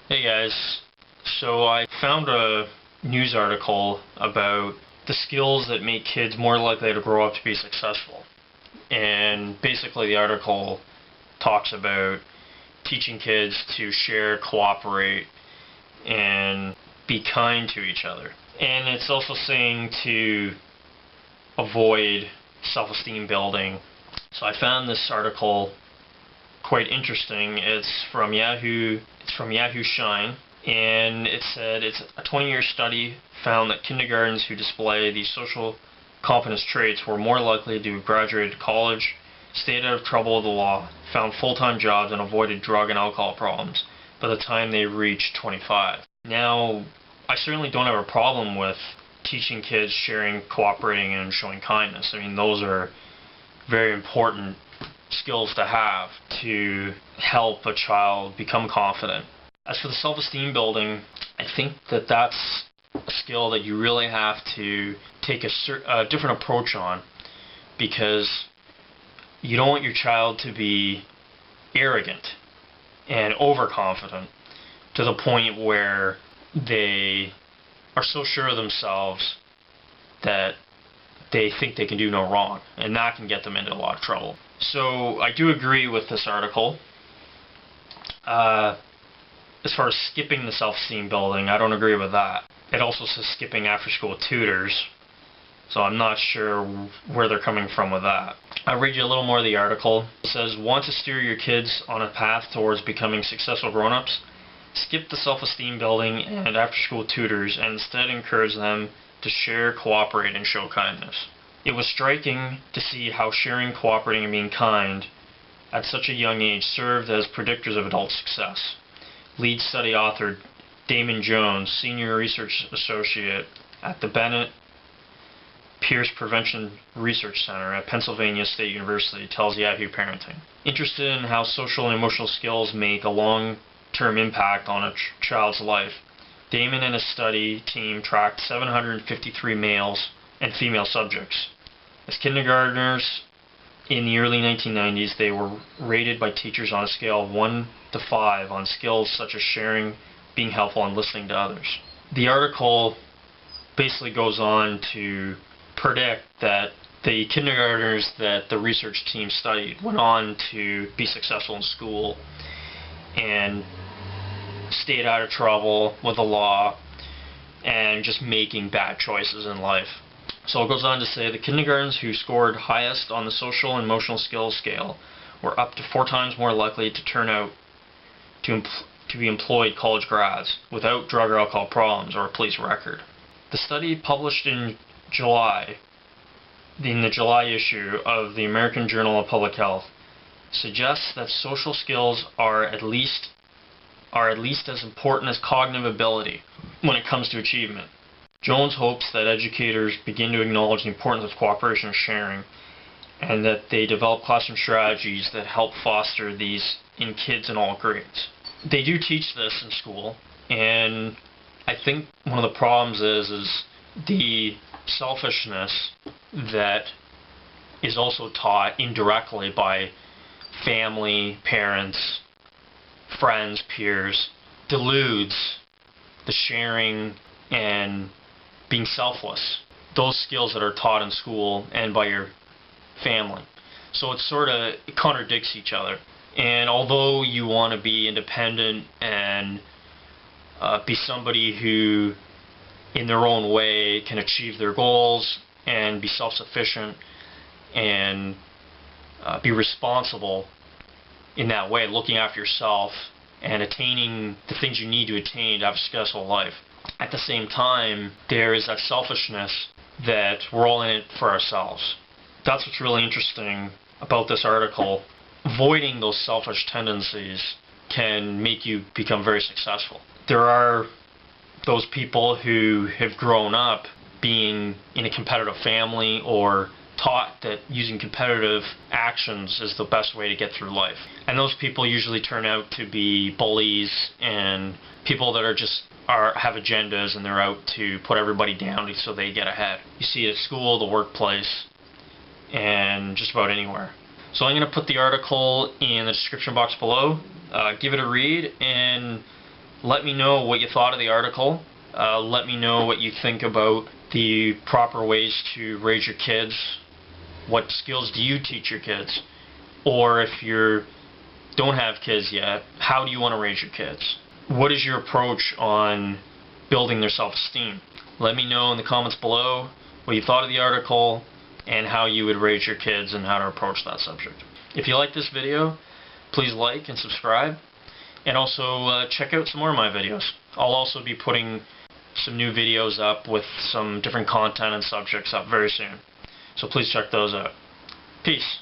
Hey guys, so I found a news article about the skills that make kids more likely to grow up to be successful. And basically the article talks about teaching kids to share, cooperate, and be kind to each other. And it's also saying to avoid self-esteem building. So I found this article quite interesting. It's from Yahoo Shine, and it said it's a 20-year study found that kindergartens who display these social competence traits were more likely to graduate college, stayed out of trouble with the law, found full-time jobs, and avoided drug and alcohol problems by the time they reached 25. Now, I certainly don't have a problem with teaching kids sharing, cooperating, and showing kindness. I mean, those are very important skills to have to help a child become confident. As for the self-esteem building, I think that that's a skill that you really have to take a different approach on, because you don't want your child to be arrogant and overconfident to the point where they are so sure of themselves that they think they can do no wrong, and that can get them into a lot of trouble. So I do agree with this article. As far as skipping the self-esteem building, I don't agree with that. It also says skipping after-school tutors, so I'm not sure where they're coming from with that. I'll read you a little more of the article. It says, want to steer your kids on a path towards becoming successful grown-ups? Skip the self-esteem building and after-school tutors and instead encourage them to share, cooperate, and show kindness. It was striking to see how sharing, cooperating, and being kind at such a young age served as predictors of adult success. Lead study author Damon Jones, Senior Research Associate at the Bennett Pierce Prevention Research Center at Pennsylvania State University, tells Yahoo Parenting. Interested in how social and emotional skills make a long-term impact on a child's life, Damon and his study team tracked 753 males and female subjects. As kindergartners in the early 1990s, they were rated by teachers on a scale of 1 to 5 on skills such as sharing, being helpful, and listening to others. The article basically goes on to predict that the kindergartners that the research team studied went on to be successful in school and stayed out of trouble with the law and just making bad choices in life. So it goes on to say the kindergartens who scored highest on the social and emotional skills scale were up to 4 times more likely to turn out to be employed college grads without drug or alcohol problems or a police record. The study, published in the July issue of the American Journal of Public Health, suggests that social skills are at least as important as cognitive ability when it comes to achievement. Jones hopes that educators begin to acknowledge the importance of cooperation and sharing, and that they develop classroom strategies that help foster these in kids in all grades. They do teach this in school, and I think one of the problems is the selfishness that is also taught indirectly by family, parents, friends, peers, deludes the sharing and being selfless, those skills that are taught in school and by your family. So it contradicts each other. And although you want to be independent and be somebody who in their own way can achieve their goals and be self-sufficient and be responsible in that way, looking after yourself and attaining the things you need to attain to have a successful life. At the same time, there is that selfishness that we're all in it for ourselves. That's what's really interesting about this article. Avoiding those selfish tendencies can make you become very successful. There are those people who have grown up being in a competitive family or taught that using competitive actions is the best way to get through life. And those people usually turn out to be bullies and people that have agendas, and they're out to put everybody down so they get ahead. You see it at school, the workplace, and just about anywhere. So I'm going to put the article in the description box below. Give it a read and Let me know what you thought of the article. Let me know what you think about the proper ways to raise your kids. What skills do you teach your kids? Or if you don't have kids yet, how do you want to raise your kids? What is your approach on building their self-esteem? Let me know in the comments below what you thought of the article and how you would raise your kids and how to approach that subject. If you like this video, please like and subscribe, and also check out some more of my videos. I'll also be putting some new videos up with some different content and subjects up very soon, so please check those out. Peace.